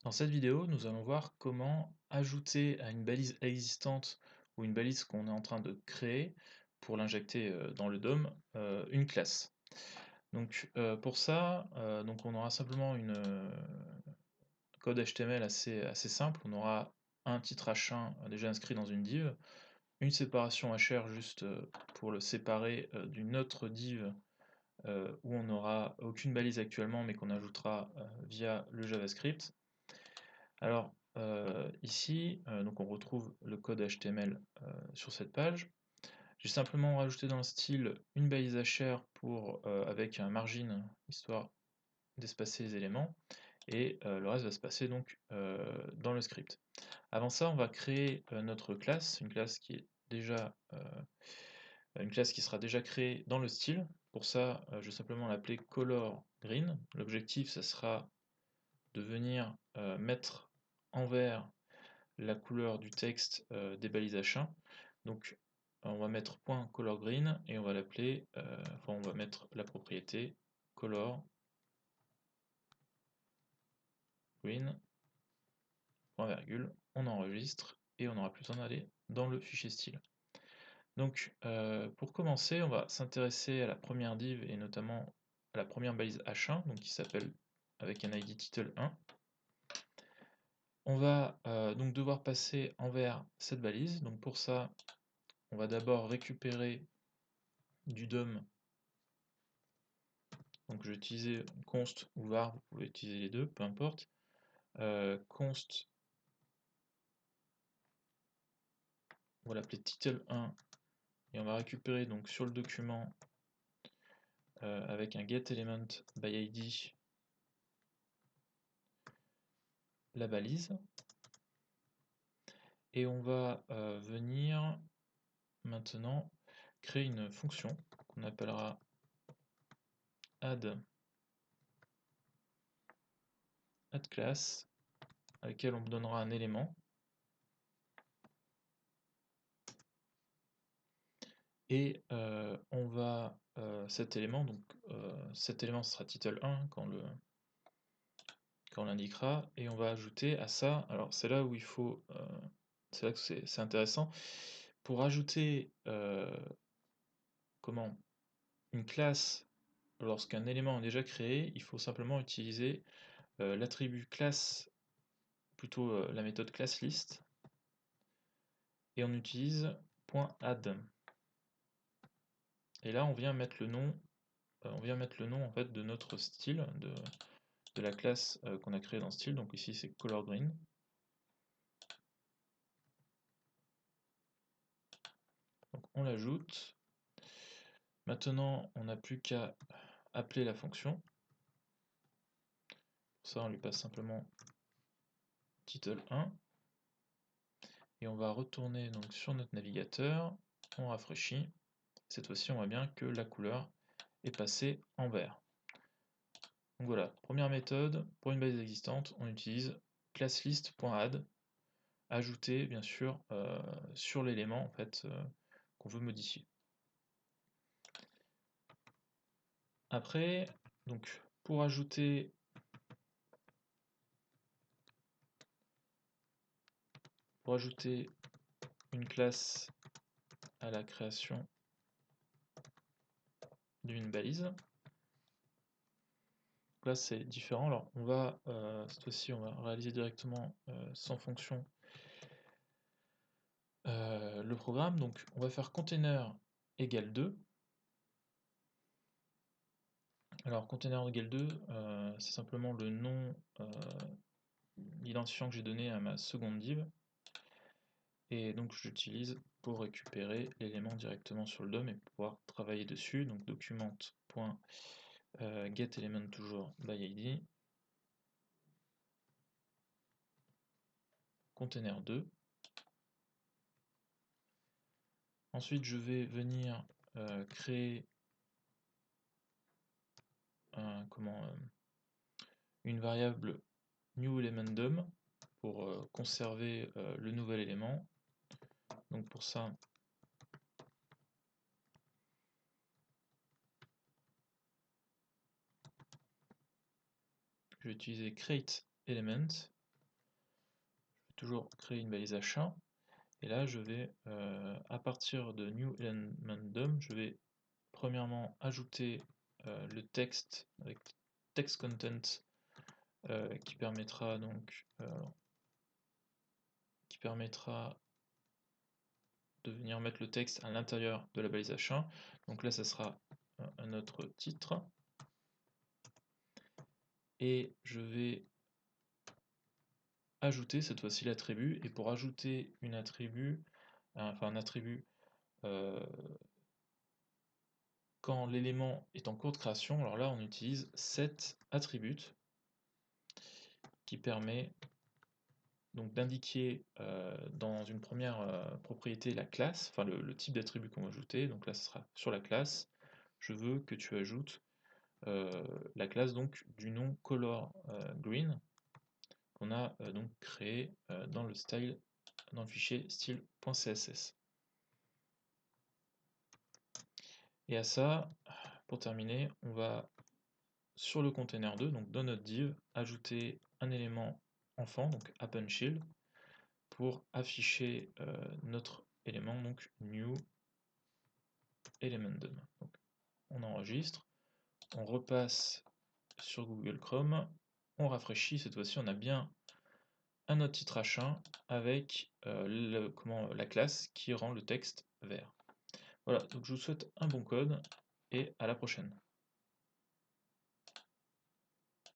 Dans cette vidéo, nous allons voir comment ajouter à une balise existante ou une balise qu'on est en train de créer pour l'injecter dans le DOM une classe. Donc pour ça, donc on aura simplement une code HTML assez simple. On aura un titre H1 déjà inscrit dans une div, une séparation HR juste pour le séparer d'une autre div où on n'aura aucune balise actuellement mais qu'on ajoutera via le JavaScript. Alors ici, donc on retrouve le code HTML sur cette page. J'ai simplement rajouté dans le style une balise HR avec un margin, histoire d'espacer les éléments, et le reste va se passer donc dans le script. Avant ça, on va créer notre classe, une classe qui sera déjà créée dans le style. Pour ça, je vais simplement l'appeler color green. L'objectif, ça sera de venir mettre en vert la couleur du texte des balises H1. Donc on va mettre .color green et on va l'appeler, on va mettre la propriété color green, point virgule, on enregistre et on n'aura plus besoin d'aller dans le fichier style. Donc pour commencer, on va s'intéresser à la première div et notamment à la première balise H1, donc qui s'appelle avec un ID title 1. On va donc devoir passer envers cette balise. Donc pour ça, on va d'abord récupérer du DOM. Donc je vais utiliser const ou var, vous pouvez utiliser les deux, peu importe. Const, on va l'appeler title1 et on va récupérer donc sur le document avec un getElement by ID la balise. Et on va venir maintenant créer une fonction qu'on appellera add class, à laquelle on donnera un élément. Et on va cet élément sera title1 quand on l'indiquera, et on va ajouter à ça, alors c'est là où il faut, c'est là que c'est intéressant, pour ajouter une classe lorsqu'un élément est déjà créé, il faut simplement utiliser l'attribut classe, plutôt la méthode classList, et on utilise .add. Et là on vient mettre le nom, en fait de notre style, de la classe qu'on a créée dans style, donc ici c'est color green. Donc on l'ajoute. Maintenant on n'a plus qu'à appeler la fonction. Pour ça on lui passe simplement title1 et on va retourner donc sur notre navigateur, on rafraîchit. Cette fois-ci on voit bien que la couleur est passée en vert. Donc voilà, première méthode, pour une base existante, on utilise classList.add, ajouter bien sûr sur l'élément en fait qu'on veut modifier. Après, donc pour ajouter une classe à la création d'une balise, là c'est différent. Alors on va cette fois-ci on va réaliser directement sans fonction le programme. Donc on va faire container égale 2. Alors container égale 2, c'est simplement le nom, l'identifiant que j'ai donné à ma seconde div. Et donc j'utilise pour récupérer l'élément directement sur le DOM et pouvoir travailler dessus. Donc document.getElement toujours by ID, container 2. Ensuite je vais venir créer une variable newElementDOM pour conserver le nouvel élément. Donc pour ça, je vais utiliser createElement toujours créer une balise H1, et là je vais, à partir de new element DOM, je vais premièrement ajouter le texte avec text content qui permettra de venir mettre le texte à l'intérieur de la balise H1. Donc là ça sera un autre titre, et je vais ajouter cette fois-ci l'attribut, et pour ajouter un attribut quand l'élément est en cours de création, alors là on utilise setAttribute qui permet donc d'indiquer dans une première propriété la classe, enfin le type d'attribut qu'on va ajouter. Donc là ce sera sur la classe, je veux que tu ajoutes la classe donc du nom color green qu'on a donc créé dans le fichier style.css. Et à ça, pour terminer, on va sur le container 2, donc dans notre div, ajouter un élément enfant, donc append_child, pour afficher notre élément, donc new element DOM. Donc, on enregistre, on repasse sur Google Chrome, on rafraîchit, cette fois-ci on a bien un autre titre H1 avec la classe qui rend le texte vert. Voilà, donc je vous souhaite un bon code et à la prochaine.